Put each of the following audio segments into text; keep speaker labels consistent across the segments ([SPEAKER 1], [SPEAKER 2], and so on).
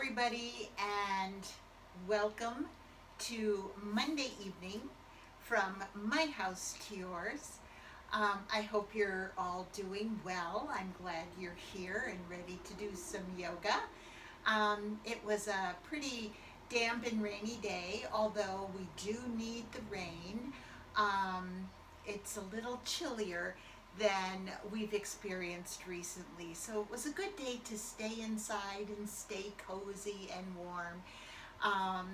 [SPEAKER 1] everybody, and welcome to Monday evening from my house to yours. I hope you're all doing well. I'm glad you're here and ready to do some yoga. It was a pretty damp and rainy day, although we do need the rain. Um, it's a little chillier than we've experienced recently. So it was a good day to stay inside and stay cozy and warm, um,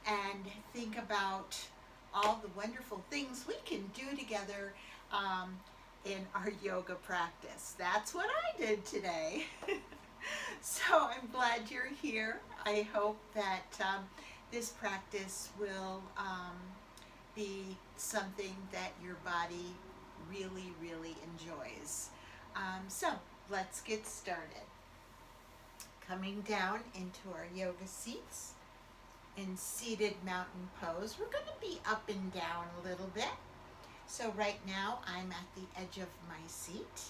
[SPEAKER 1] and think about all the wonderful things we can do together in our yoga practice. That's what I did today. So I'm glad you're here. I hope that this practice will be something that your body really enjoys. So let's get started. Coming down into our yoga seats in seated mountain pose. We're going to be up and down a little bit. So right now I'm at the edge of my seat.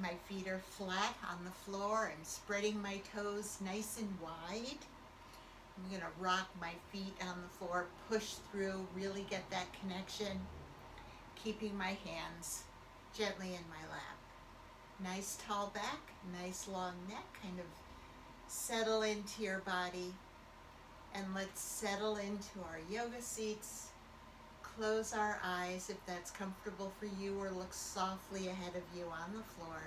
[SPEAKER 1] My feet are flat on the floor. I'm spreading my toes nice and wide. I'm going to rock my feet on the floor, push through, really get that connection, keeping my hands gently in my lap. Nice tall back, nice long neck, kind of settle into your body. And let's settle into our yoga seats. Close our eyes if that's comfortable for you, or look softly ahead of you on the floor.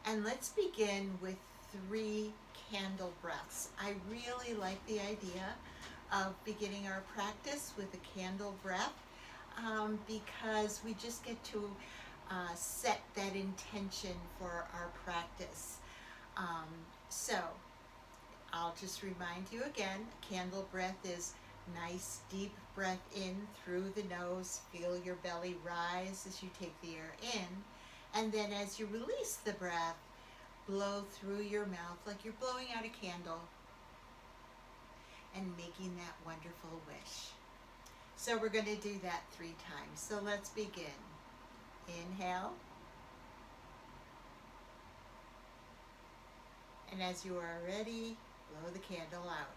[SPEAKER 1] And let's begin with 3 candle breaths. I really like the idea of beginning our practice with a candle breath because we just get to set that intention for our practice. So I'll just remind you again, candle breath is nice deep breath in through the nose. Feel your belly rise as you take the air in. And then as you release the breath, blow through your mouth like you're blowing out a candle and making that wonderful wish. So we're going to do that 3 times. So let's begin. Inhale. And as you are ready, blow the candle out.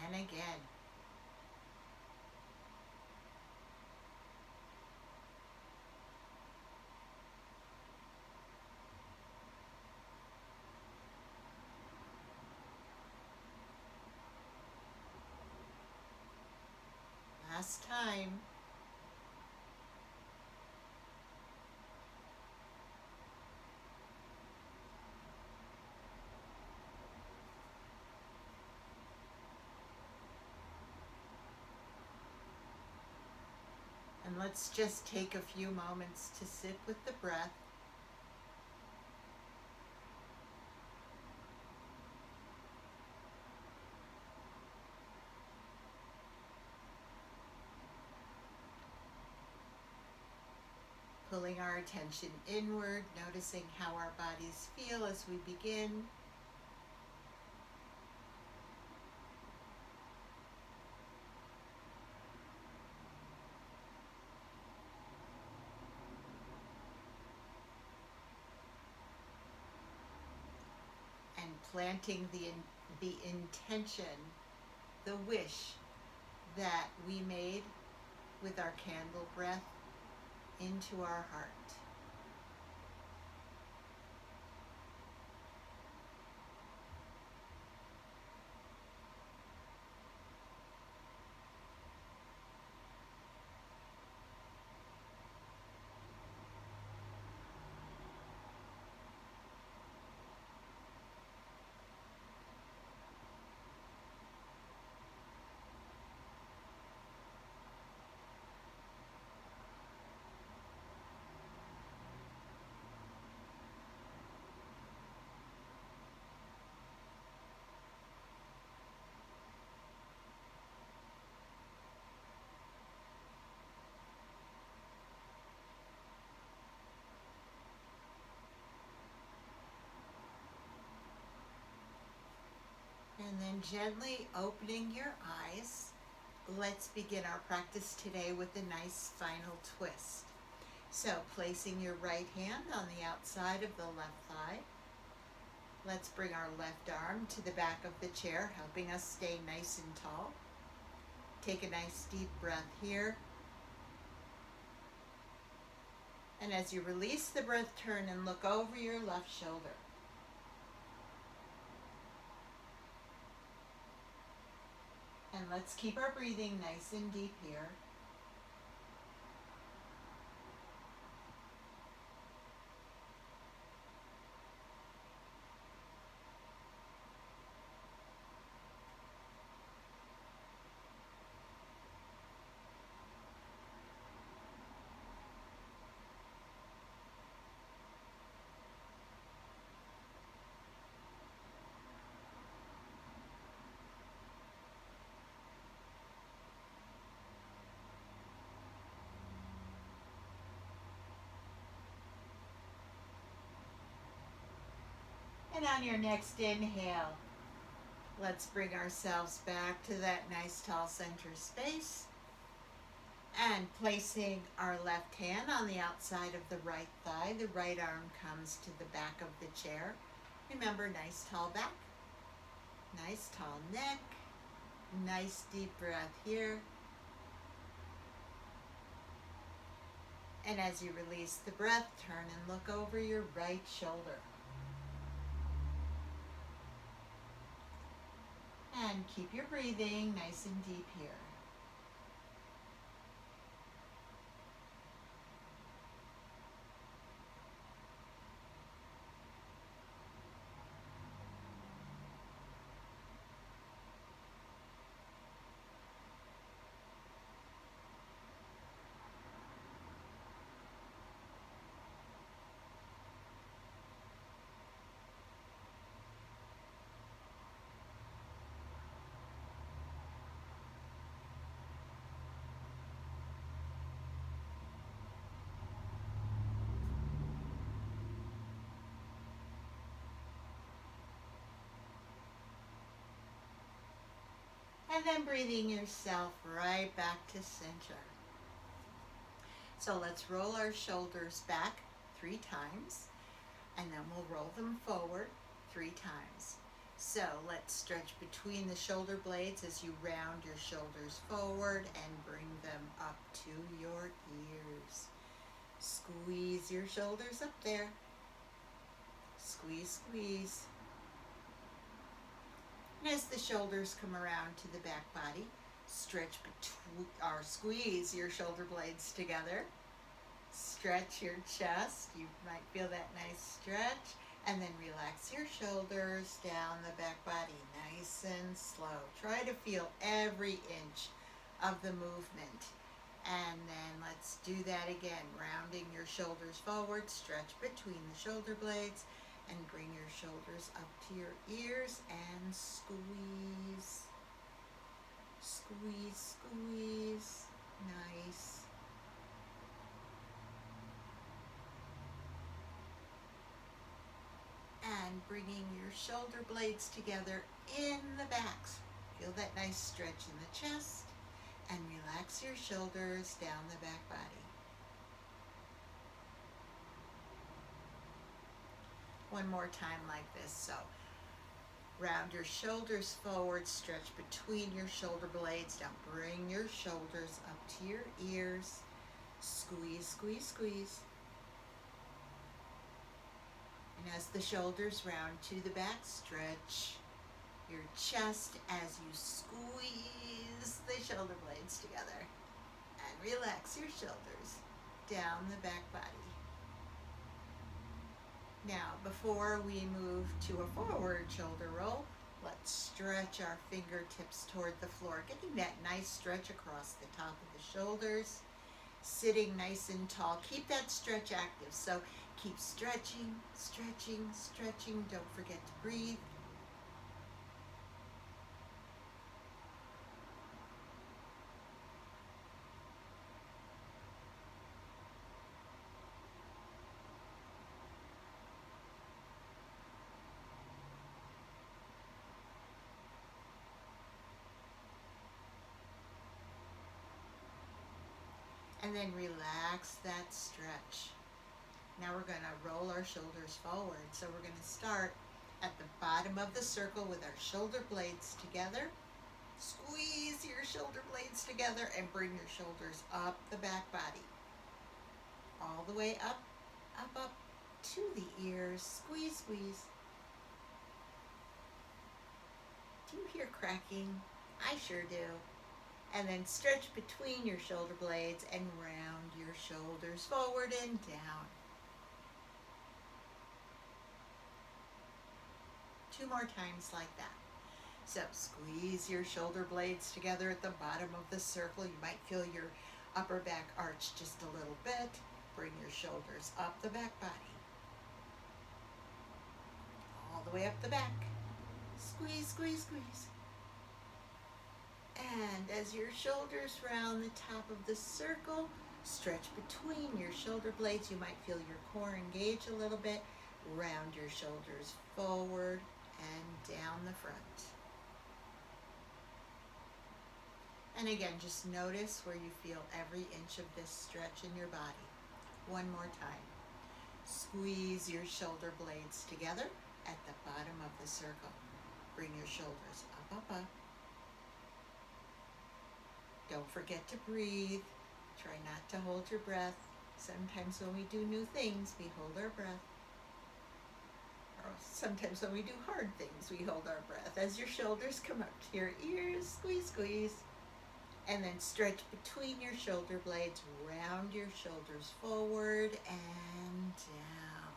[SPEAKER 1] And again. Last time. And let's just take a few moments to sit with the breath. Pulling our attention inward, noticing how our bodies feel as we begin. And planting the intention, the wish that we made with our candle breath into our heart. And then gently opening your eyes, let's begin our practice today with a nice spinal twist. So placing your right hand on the outside of the left thigh. Let's bring our left arm to the back of the chair, helping us stay nice and tall. Take a nice deep breath here. And as you release the breath, turn and look over your left shoulder. And let's keep our breathing nice and deep here. And on your next inhale, let's bring ourselves back to that nice tall center space. And placing our left hand on the outside of the right thigh, the right arm comes to the back of the chair. Remember, nice tall back, nice tall neck, nice deep breath here. And as you release the breath, turn and look over your right shoulder. And keep your breathing nice and deep here. And then breathing yourself right back to center. So let's roll our shoulders back 3 times, and then we'll roll them forward 3 times. So let's stretch between the shoulder blades as you round your shoulders forward and bring them up to your ears. Squeeze your shoulders up there. Squeeze, squeeze. And as the shoulders come around to the back body, stretch between or squeeze your shoulder blades together. Stretch your chest. You might feel that nice stretch. And then relax your shoulders down the back body, nice and slow. Try to feel every inch of the movement. And then let's do that again, rounding your shoulders forward, stretch between the shoulder blades, and bring your shoulders up to your ears and squeeze. Squeeze, squeeze. Nice. And bringing your shoulder blades together in the backs. Feel that nice stretch in the chest. And relax your shoulders down the back body. One more time like this. So round your shoulders forward, stretch between your shoulder blades. Now bring your shoulders up to your ears. Squeeze, squeeze, squeeze. And as the shoulders round to the back, stretch your chest as you squeeze the shoulder blades together. And relax your shoulders down the back body. Now, before we move to a forward shoulder roll, let's stretch our fingertips toward the floor, getting that nice stretch across the top of the shoulders, sitting nice and tall. Keep that stretch active, so keep stretching, stretching, stretching. Don't forget to breathe. And then relax that stretch. Now we're going to roll our shoulders forward. So we're going to start at the bottom of the circle with our shoulder blades together. Squeeze your shoulder blades together and bring your shoulders up the back body. All the way up, up, up to the ears. Squeeze, squeeze. Do you hear cracking? I sure do. And then stretch between your shoulder blades and round your shoulders forward and down. 2 more times like that. So squeeze your shoulder blades together at the bottom of the circle. You might feel your upper back arch just a little bit. Bring your shoulders up the back body. All the way up the back. Squeeze, squeeze, squeeze. And as your shoulders round the top of the circle, stretch between your shoulder blades. You might feel your core engage a little bit. Round your shoulders forward and down the front. And again, just notice where you feel every inch of this stretch in your body. 1 more time. Squeeze your shoulder blades together at the bottom of the circle. Bring your shoulders up, up, up. Don't forget to breathe. Try not to hold your breath. Sometimes when we do new things, we hold our breath. Or sometimes when we do hard things, we hold our breath. As your shoulders come up to your ears, squeeze, squeeze. And then stretch between your shoulder blades. Round your shoulders forward and down.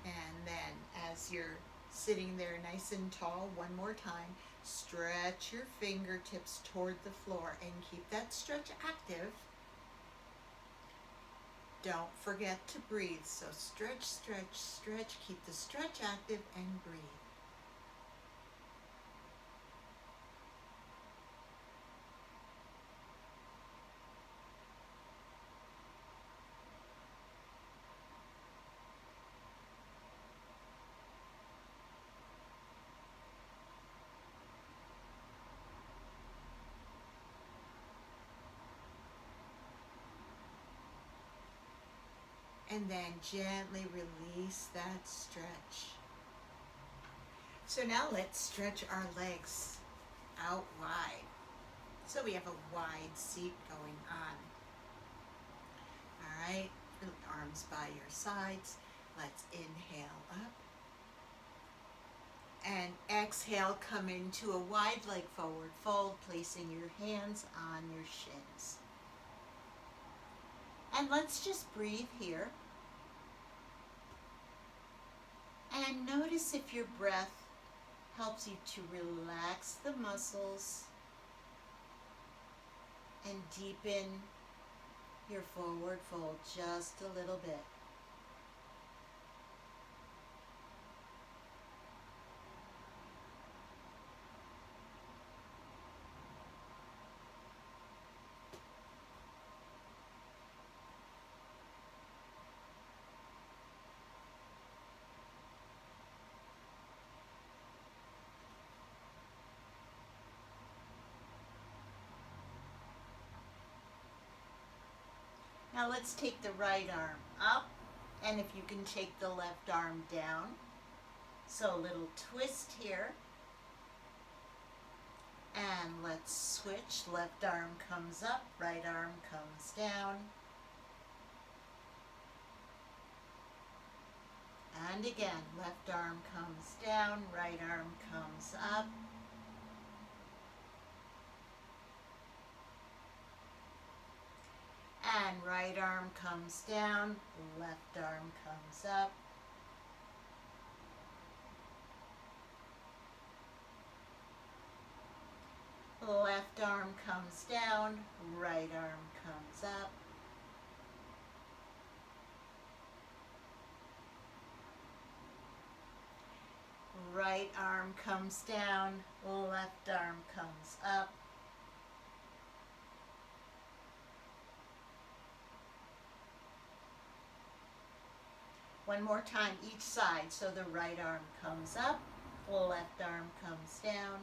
[SPEAKER 1] And then as you're sitting there nice and tall, 1 more time, stretch your fingertips toward the floor and keep that stretch active. Don't forget to breathe. So stretch, stretch, stretch. Keep the stretch active and breathe. And then gently release that stretch. So now let's stretch our legs out wide. So we have a wide seat going on. All right, arms by your sides. Let's inhale up. And exhale, come into a wide leg forward fold, placing your hands on your shins. And let's just breathe here. And notice if your breath helps you to relax the muscles and deepen your forward fold just a little bit. Now let's take the right arm up, and if you can take the left arm down. So a little twist here. And let's switch. Left arm comes up, right arm comes down. And again, left arm comes down, right arm comes up. And right arm comes down, left arm comes up. Left arm comes down, right arm comes up. Right arm comes down, left arm comes up. One more time each side. So the right arm comes up, left arm comes down.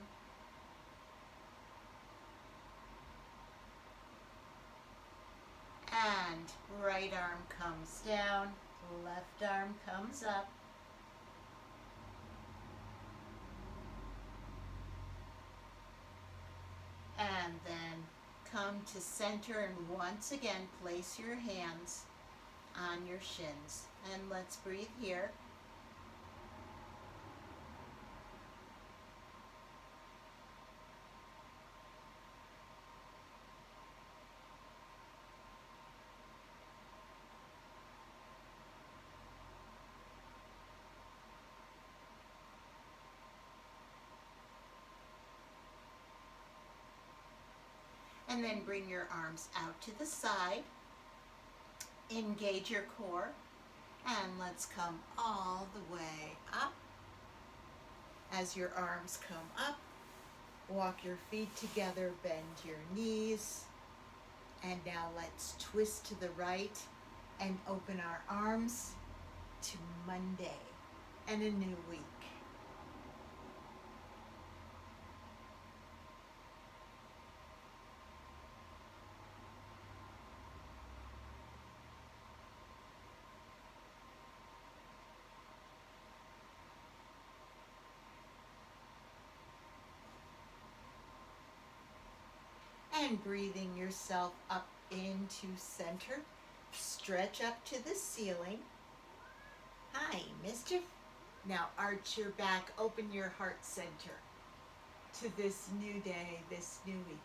[SPEAKER 1] And right arm comes down, left arm comes up. And then come to center and once again place your hands on your shins. And let's breathe here. And then bring your arms out to the side. Engage your core. And let's come all the way up. As your arms come up, walk your feet together, bend your knees. And now let's twist to the right and open our arms to Monday and a new week. And breathing yourself up into center. Stretch up to the ceiling. Hi, mischief. Now arch your back, open your heart center to this new day, this new week.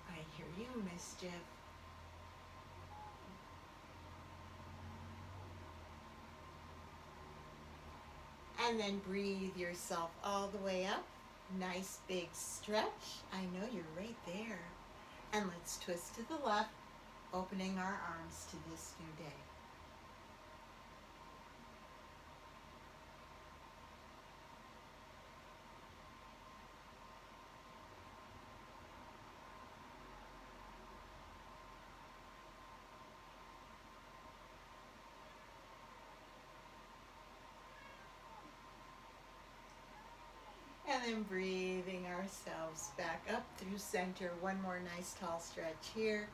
[SPEAKER 1] I hear you, mischief. And then breathe yourself all the way up. Nice big stretch. I know you're right there. And let's twist to the left, opening our arms to this new day. And then breathing ourselves back up through center. One more nice tall stretch here.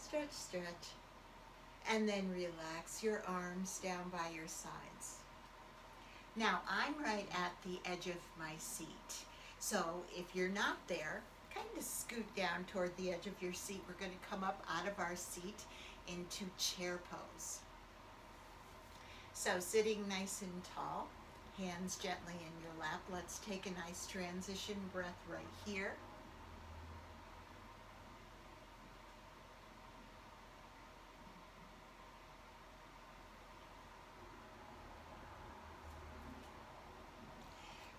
[SPEAKER 1] Stretch, stretch. And then relax your arms down by your sides. Now I'm right at the edge of my seat. So if you're not there, kind of scoot down toward the edge of your seat. We're going to come up out of our seat into chair pose. So sitting nice and tall. Hands gently in your lap. Let's take a nice transition breath right here.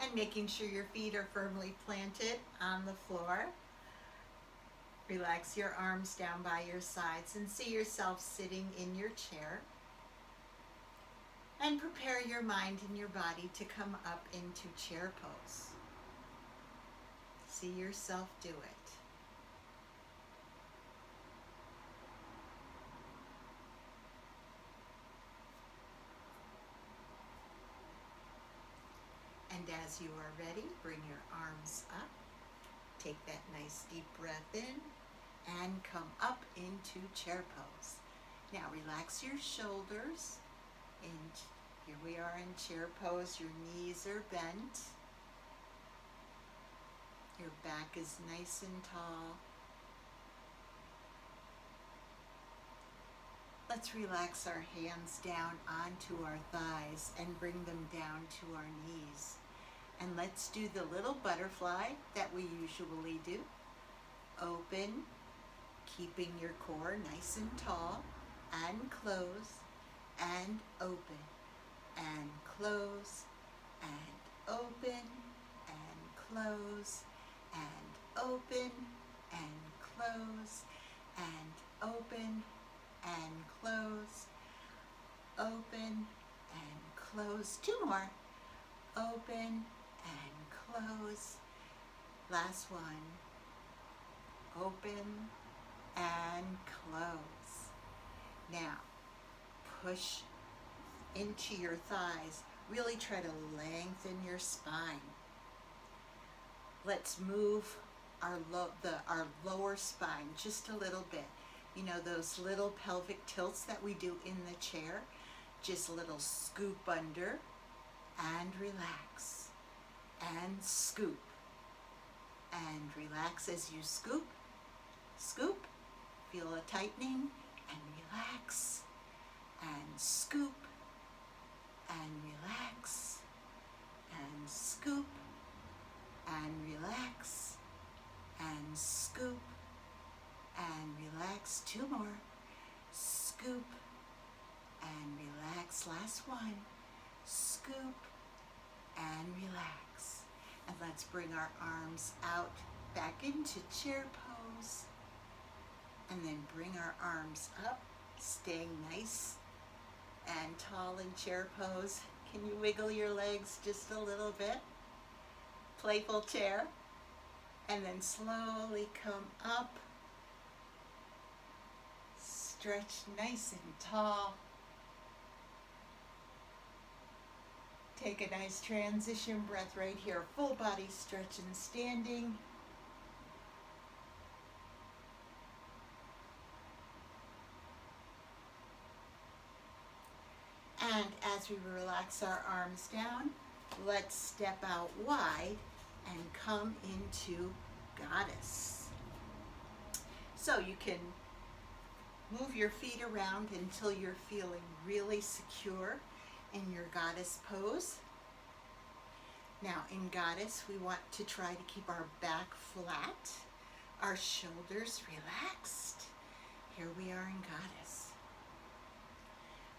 [SPEAKER 1] And making sure your feet are firmly planted on the floor. Relax your arms down by your sides and see yourself sitting in your chair. And prepare your mind and your body to come up into chair pose. See yourself do it. And as you are ready, bring your arms up. Take that nice deep breath in and come up into chair pose. Now relax your shoulders. And here we are in chair pose. Your knees are bent. Your back is nice and tall. Let's relax our hands down onto our thighs and bring them down to our knees. And let's do the little butterfly that we usually do. Open, keeping your core nice and tall, and close, and open, and close, and open, and close, and open, and close, and open, and close, open, and close. Two more. Open and close. Last one. Open and close. Now, push into your thighs. Really try to lengthen your spine. Let's move our lower spine just a little bit. You know those little pelvic tilts that we do in the chair? Just a little scoop under and relax and scoop and relax as you scoop, scoop, feel a tightening and relax and scoop and relax and scoop and relax and scoop and relax. Two more. Scoop and relax. Last one. Scoop and relax. And let's bring our arms out back into chair pose. And then bring our arms up, staying nice and tall in chair pose. Can you wiggle your legs just a little bit? Playful chair. And then slowly come up. Stretch nice and tall. Take a nice transition breath right here. Full body stretch and standing. And as we relax our arms down, let's step out wide and come into Goddess. So you can move your feet around until you're feeling really secure in your Goddess pose. Now in Goddess, we want to try to keep our back flat, our shoulders relaxed. Here we are in Goddess.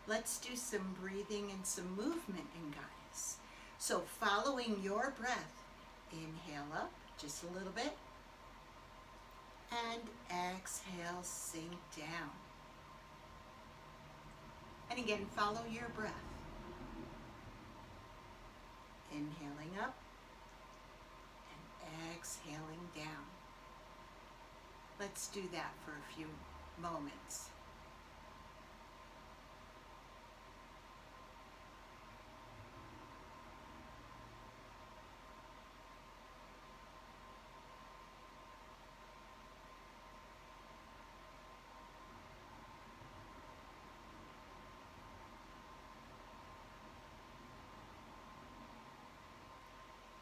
[SPEAKER 1] Let's do some breathing and some movement in Goddess. So following your breath, inhale up just a little bit and exhale, sink down. And again, follow your breath. Inhaling up and exhaling down. Let's do that for a few moments.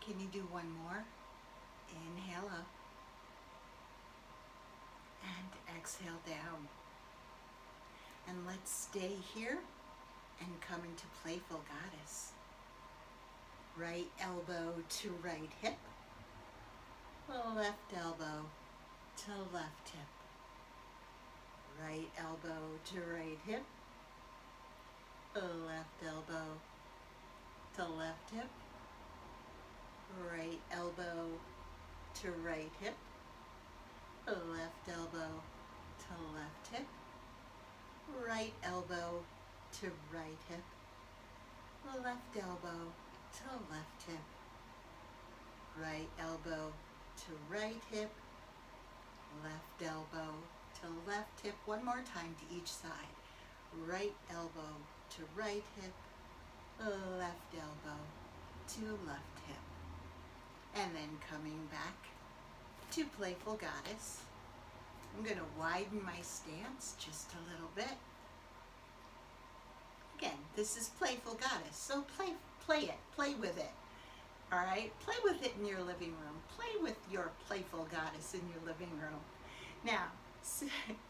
[SPEAKER 1] Can you do one more? Inhale up and exhale down. And let's stay here and come into Playful Goddess. Right elbow to right hip. Left elbow to left hip. Right elbow to right hip. Left elbow to left hip. Right elbow to right hip, left elbow to left hip, right elbow to right hip, left elbow to left hip, right elbow to right hip, left elbow to left hip. One more time to each side. Right elbow to right hip, left elbow to left hip. And then coming back to Playful Goddess. I'm going to widen my stance just a little bit. Again, this is Playful Goddess, so play it, play with it. All right, play with it in your living room. Play with your Playful Goddess in your living room. Now,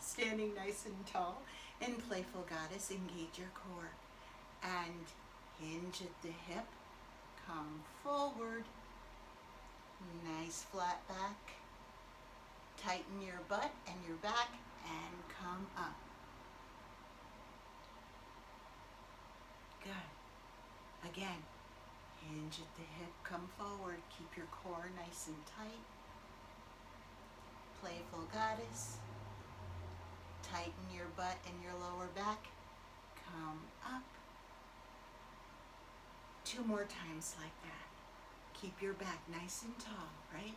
[SPEAKER 1] standing nice and tall in Playful Goddess, engage your core and hinge at the hip. Come forward. Nice flat back. Tighten your butt and your back and come up. Good. Again, hinge at the hip, come forward. Keep your core nice and tight. Playful Goddess. Tighten your butt and your lower back. Come up. 2 more times like that. Keep your back nice and tall, right?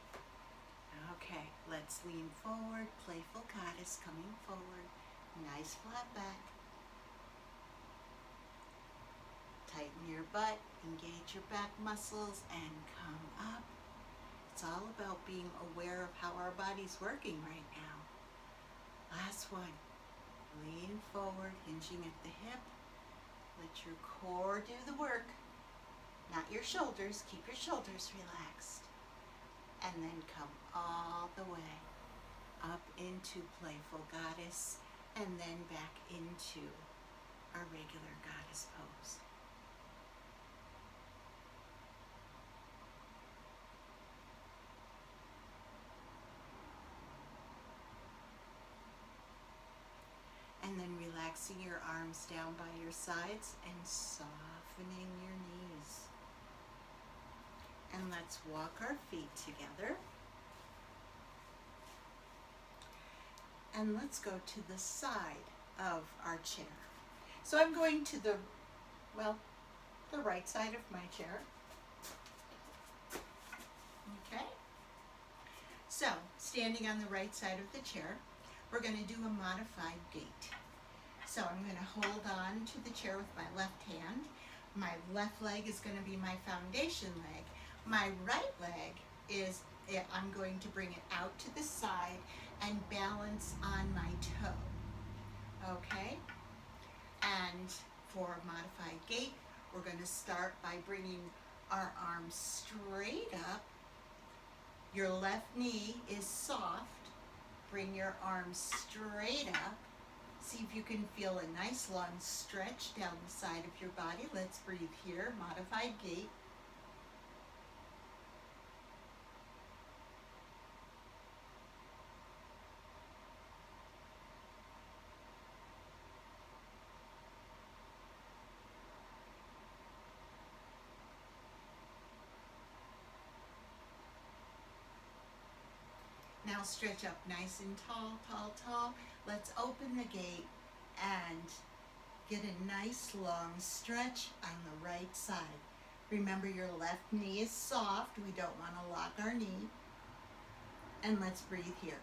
[SPEAKER 1] Okay, let's lean forward. Playful Goddess coming forward. Nice flat back. Tighten your butt, engage your back muscles, and come up. It's all about being aware of how our body's working right now. Last one. Lean forward, hinging at the hip. Let your core do the work, not your shoulders. Keep your shoulders relaxed. And then come all the way up into Playful Goddess, and then back into our regular Goddess pose. And then relaxing your arms down by your sides and softening your knees. And let's walk our feet together. And let's go to the side of our chair. So I'm going to the right side of my chair. Okay? So, standing on the right side of the chair, we're going to do a modified gait. So I'm going to hold on to the chair with my left hand. My left leg is going to be my foundation leg. My right leg is, I'm going to bring it out to the side and balance on my toe. Okay? And for a modified gait, we're going to start by bringing our arms straight up. Your left knee is soft. Bring your arms straight up. See if you can feel a nice long stretch down the side of your body. Let's breathe here, modified gait. Now stretch up nice and tall, tall, tall. Let's open the gate and get a nice long stretch on the right side. Remember, your left knee is soft. We don't want to lock our knee. And let's breathe here.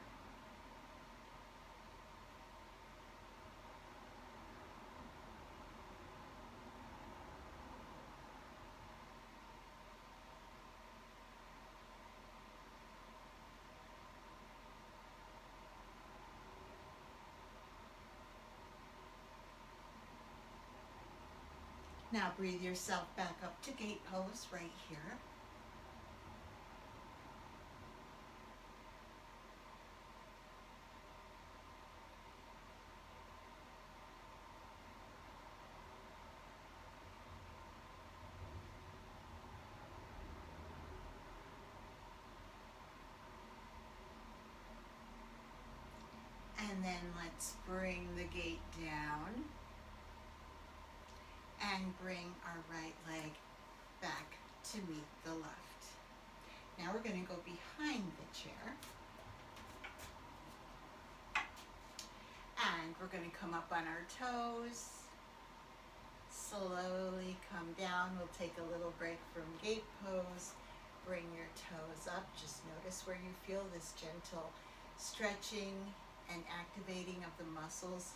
[SPEAKER 1] Now breathe yourself back up to gate pose right here. And then let's bring the gate down. And bring our right leg back to meet the left. Now we're going to go behind the chair. And we're going to come up on our toes. Slowly come down. We'll take a little break from gate pose. Bring your toes up. Just notice where you feel this gentle stretching and activating of the muscles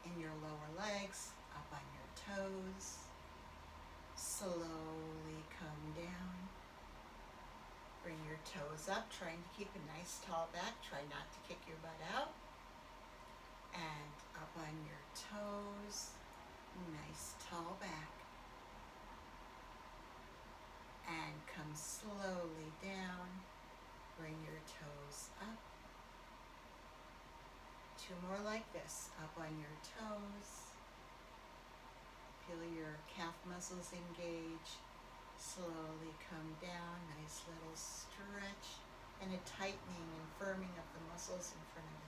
[SPEAKER 1] in your lower legs. Up on your toes. Slowly come down. Bring your toes up, trying to keep a nice tall back. Try not to kick your butt out. And up on your toes. Nice tall back. And come slowly down. Bring your toes up. Two more like this. Up on your toes. Feel your calf muscles engage. Slowly come down. Nice little stretch. And a tightening and firming of the muscles in front of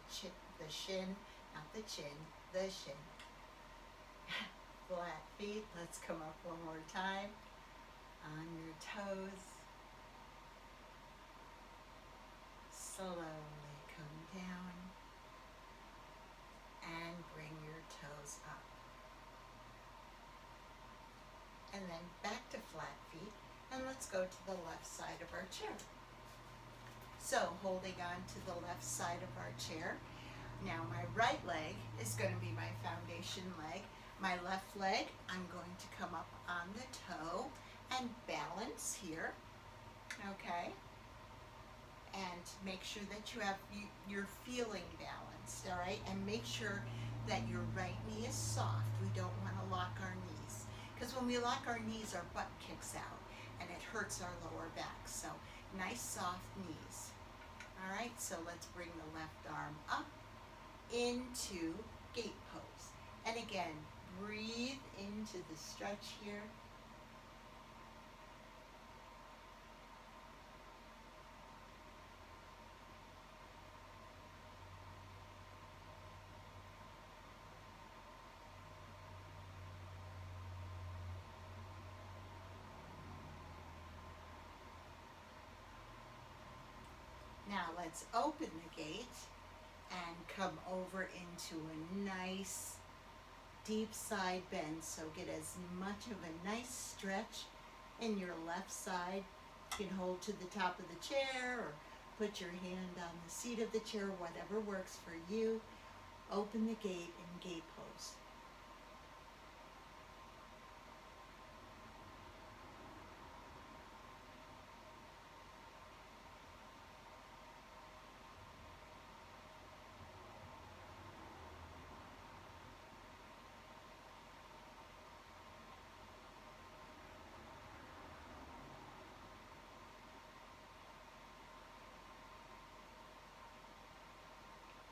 [SPEAKER 1] the shin. Not the chin, the shin. Flat feet. Let's come up one more time. On your toes. Slowly come down. And bring your toes up. And then back to flat feet, and let's go to the left side of our chair. So holding on to the left side of our chair. Now my right leg is going to be my foundation leg. My left leg, I'm going to come up on the toe and balance here, okay? And make sure that you're feeling balanced, all right? And make sure that your right knee is soft. We don't want to lock our knees, because when we lock our knees, our butt kicks out and it hurts our lower back. So nice soft knees. All right, so let's bring the left arm up into gate pose. And again, breathe into the stretch here. Now let's open the gate and come over into a nice deep side bend. So get as much of a nice stretch in your left side. You can hold to the top of the chair or put your hand on the seat of the chair, whatever works for you. Open the gate in gate pose.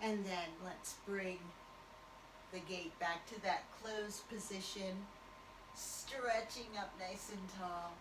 [SPEAKER 1] And then let's bring the gate back to that closed position, stretching up nice and tall.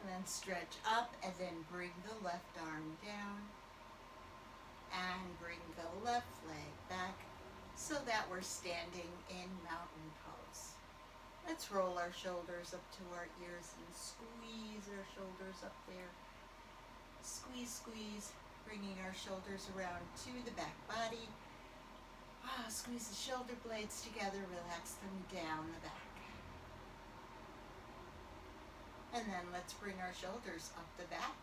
[SPEAKER 1] And then stretch up and then bring the left arm down and bring the left leg back so that we're standing in mountain pose. Let's roll our shoulders up to our ears and squeeze our shoulders up there. Squeeze, squeeze, bringing our shoulders around to the back body. Squeeze the shoulder blades together, relax them down the back. And then let's bring our shoulders up the back,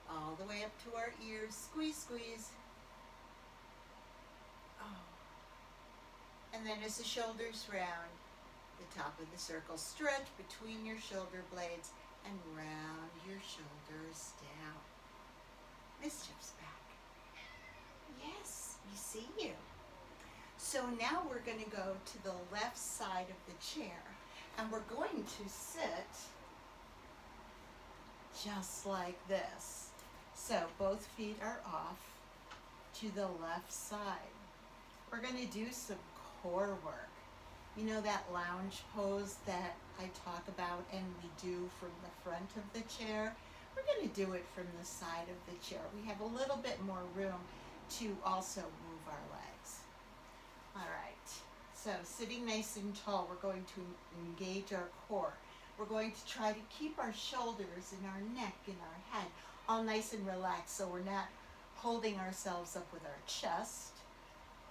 [SPEAKER 1] all the way up to our ears. Squeeze, squeeze. And then as the shoulders round, the top of the circle, stretch between your shoulder blades and round your shoulders down. Mischief's back. Yes, we see you. So now we're going to go to the left side of the chair, and we're going to sit just like this. So both feet are off to the left side. We're going to do some core work. You know that lounge pose that I talk about and we do from the front of the chair? We're going to do it from the side of the chair. We have a little bit more room to also move our legs. All right, so sitting nice and tall, we're going to engage our core. We're going to try to keep our shoulders and our neck and our head all nice and relaxed, so we're not holding ourselves up with our chest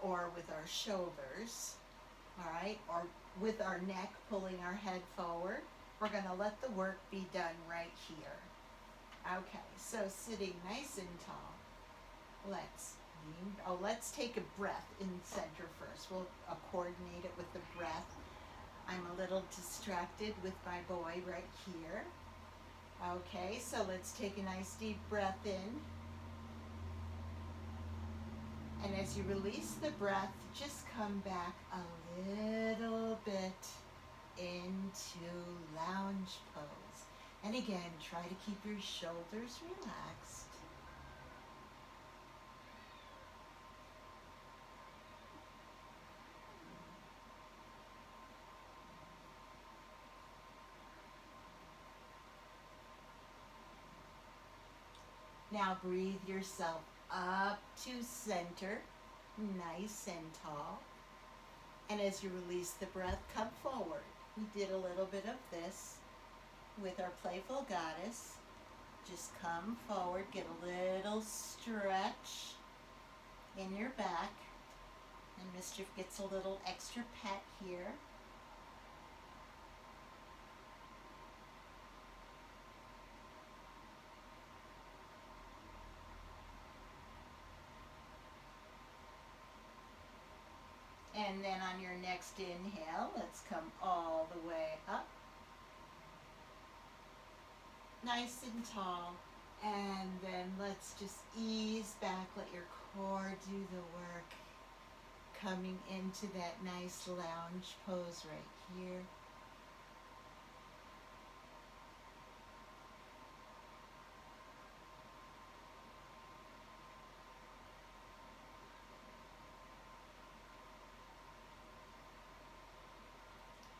[SPEAKER 1] or with our shoulders, all right, or with our neck pulling our head forward. We're going to let the work be done right here. Okay, so sitting nice and tall, let's take a breath in center first. We'll coordinate it with the breath. I'm a little distracted with my boy right here. Okay, so let's take a nice deep breath in. And as you release the breath, just come back a little bit into lounge pose. And again, try to keep your shoulders relaxed. Now breathe yourself up to center, nice and tall. And as you release the breath, come forward. We did a little bit of this. with our Playful Goddess. Just come forward, get a little stretch in your back, and Mischief gets a little extra pet here. And then on your next inhale, let's come all the way up. Nice and tall. And then let's just ease back, let your core do the work. Coming into that nice lounge pose right here.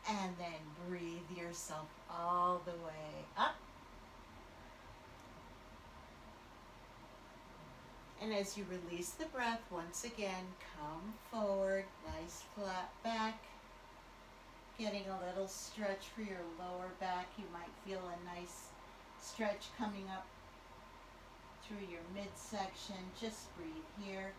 [SPEAKER 1] And then breathe yourself all the way up. And as you release the breath, once again, come forward, nice flat back. Getting a little stretch for your lower back. You might feel a nice stretch coming up through your midsection. Just breathe here.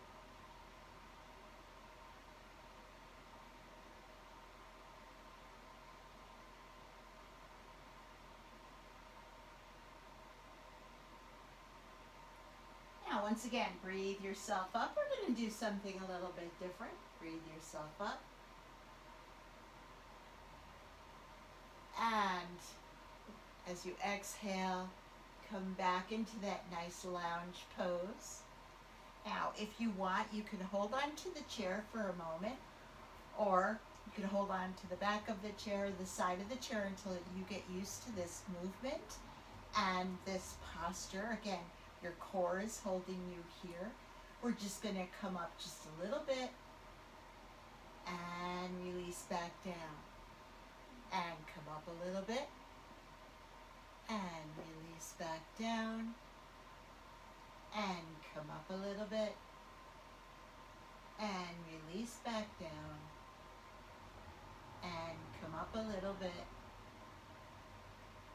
[SPEAKER 1] Now, once again, breathe yourself up. We're going to do something a little bit different. Breathe yourself up. And as you exhale, come back into that nice lounge pose. Now, if you want, you can hold on to the chair for a moment, or you can hold on to the back of the chair, the side of the chair, until you get used to this movement and this posture. Again, your core is holding you here. We're just going to come up just a little bit and release back down. And come up a little bit and release back down. And come up a little bit and release back down. And come up a little bit.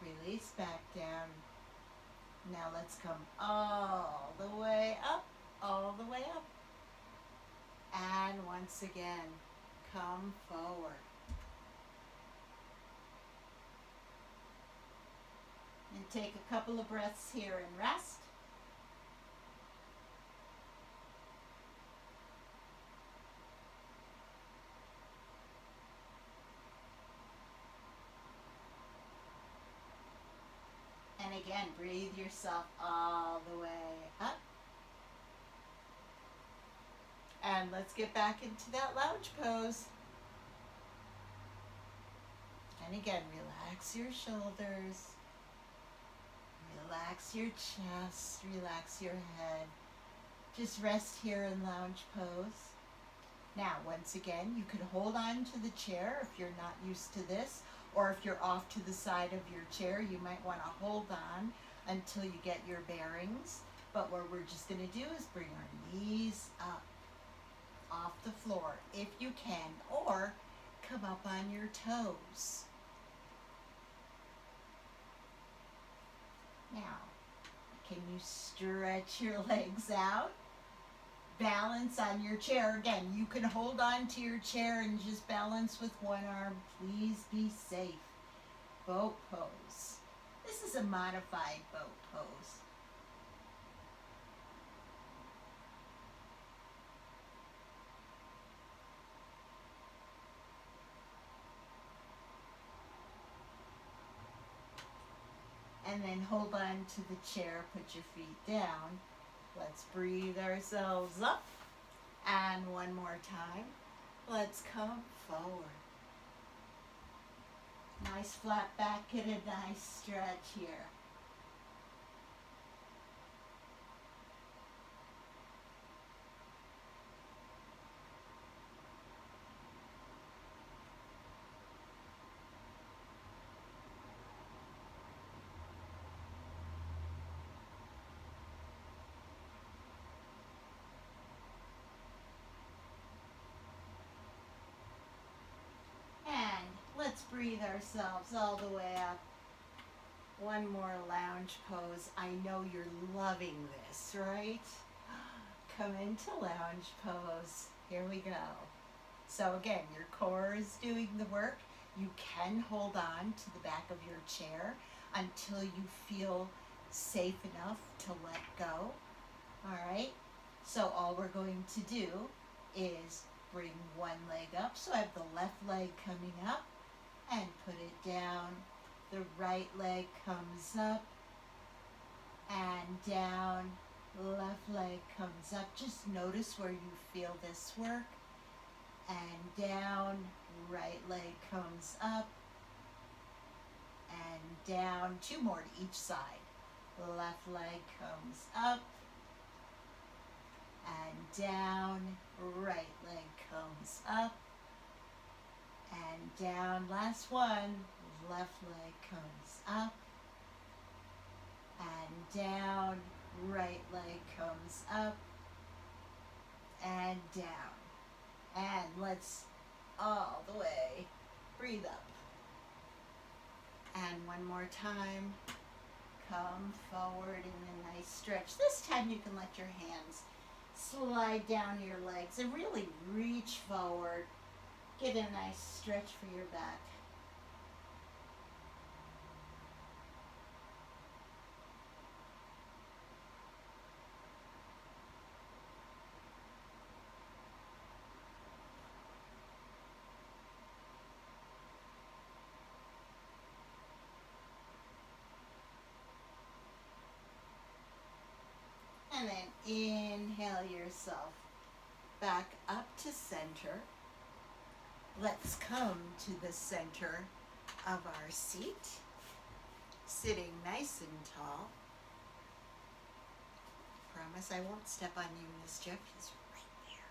[SPEAKER 1] Release back down. Now let's come all the way up, all the way up. And once again, come forward. And take a couple of breaths here and rest. And again, breathe yourself all the way up. And let's get back into that lounge pose. And again, relax your shoulders. Relax your chest. Relax your head. Just rest here in lounge pose. Now, once again, you can hold on to the chair if you're not used to this, or if you're off to the side of your chair, you might want to hold on until you get your bearings. But what we're just going to do is bring our knees up off the floor if you can, or come up on your toes. Now, can you stretch your legs out? Balance on your chair. Again, you can hold on to your chair and just balance with one arm. Please be safe. Boat pose. This is a modified boat pose. And then hold on to the chair, put your feet down. Let's breathe ourselves up. And one more time. Let's come forward. Nice flat back, get a nice stretch here. Let's breathe ourselves all the way up. One more lounge pose. I know you're loving this, right? Come into lounge pose. Here we go. So again, your core is doing the work. You can hold on to the back of your chair until you feel safe enough to let go. All right? So all we're going to do is bring one leg up. So I have the left leg coming up and put it down. The right leg comes up and down. Left leg comes up. Just notice where you feel this work. And down. Right leg comes up and down. Two more to each side. Left leg comes up and down. Right leg comes up and down. Last one. Left leg comes up and down. Right leg comes up and down. And let's all the way breathe up. And one more time. Come forward in a nice stretch. This time you can let your hands slide down your legs and really reach forward. Get a nice stretch for your back. And then inhale yourself back up to center. Let's come to the center of our seat. Sitting nice and tall. Promise I won't step on you, Miss Jeff. He's right there.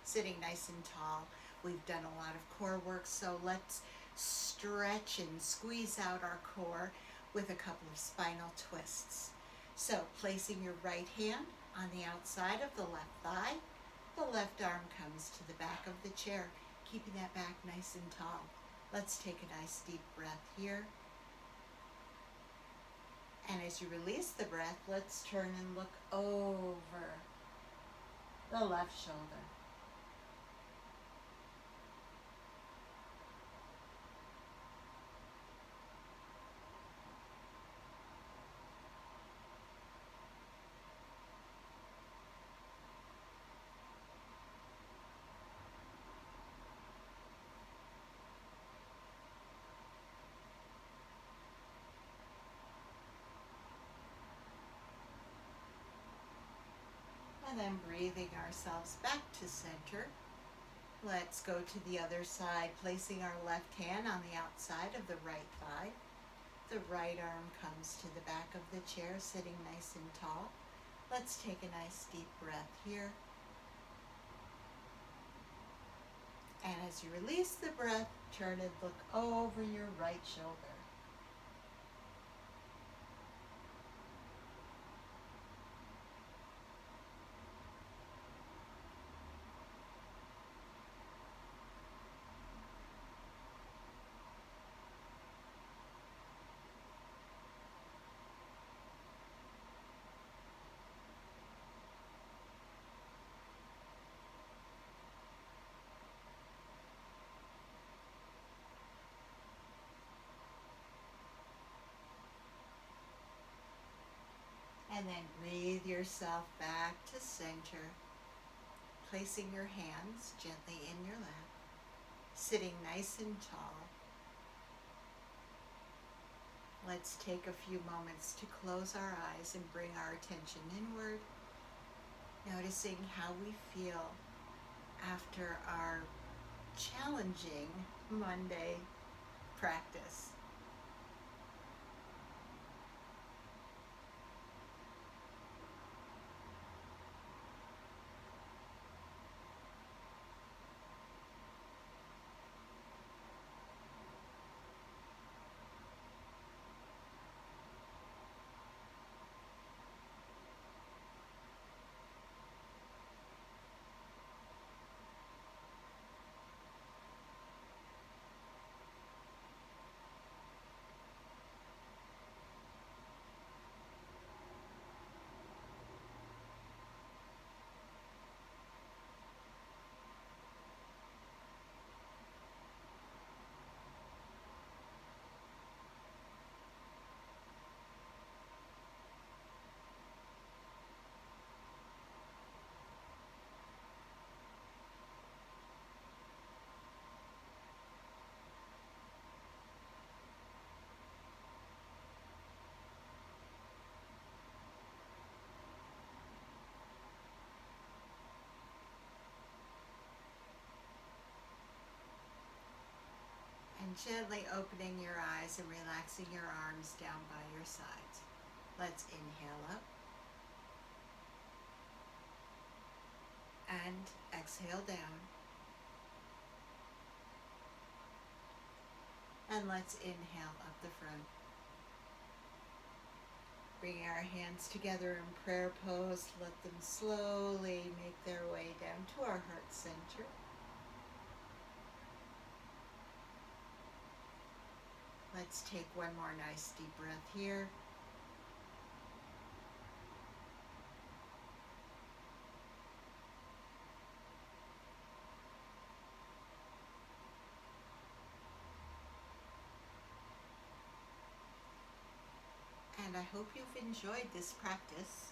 [SPEAKER 1] Sitting nice and tall. We've done a lot of core work, so let's stretch and squeeze out our core with a couple of spinal twists. So placing your right hand on the outside of the left thigh, the left arm comes to the back of the chair, keeping that back nice and tall. Let's take a nice deep breath here. And as you release the breath, let's turn and look over the left shoulder. And then breathing ourselves back to center. Let's go to the other side, placing our left hand on the outside of the right thigh. The right arm comes to the back of the chair, sitting nice and tall. Let's take a nice deep breath here. And as you release the breath, turn and look over your right shoulder. And then breathe yourself back to center, placing your hands gently in your lap, sitting nice and tall. Let's take a few moments to close our eyes and bring our attention inward, noticing how we feel after our challenging Monday practice. gently opening your eyes and relaxing your arms down by your sides. Let's inhale up and exhale down. And let's inhale up the front. Bring our hands together in prayer pose. Let them slowly make their way down to our heart center. Let's take one more nice deep breath here. And I hope you've enjoyed this practice.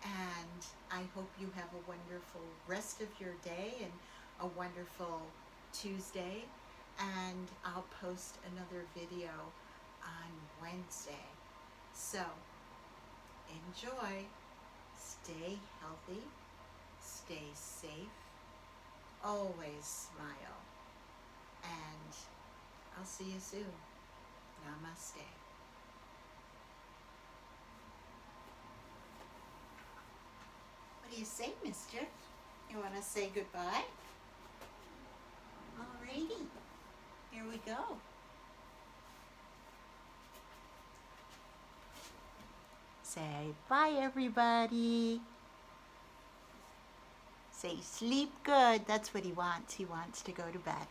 [SPEAKER 1] And I hope you have a wonderful rest of your day and a wonderful Tuesday. And I'll post another video on Wednesday. So enjoy, stay healthy, stay safe, always smile, and I'll see you soon. Namaste. What do you say, mister? You want to say goodbye? Alrighty, here we go. Say bye, everybody. Say sleep good. That's what he wants. He wants to go to bed.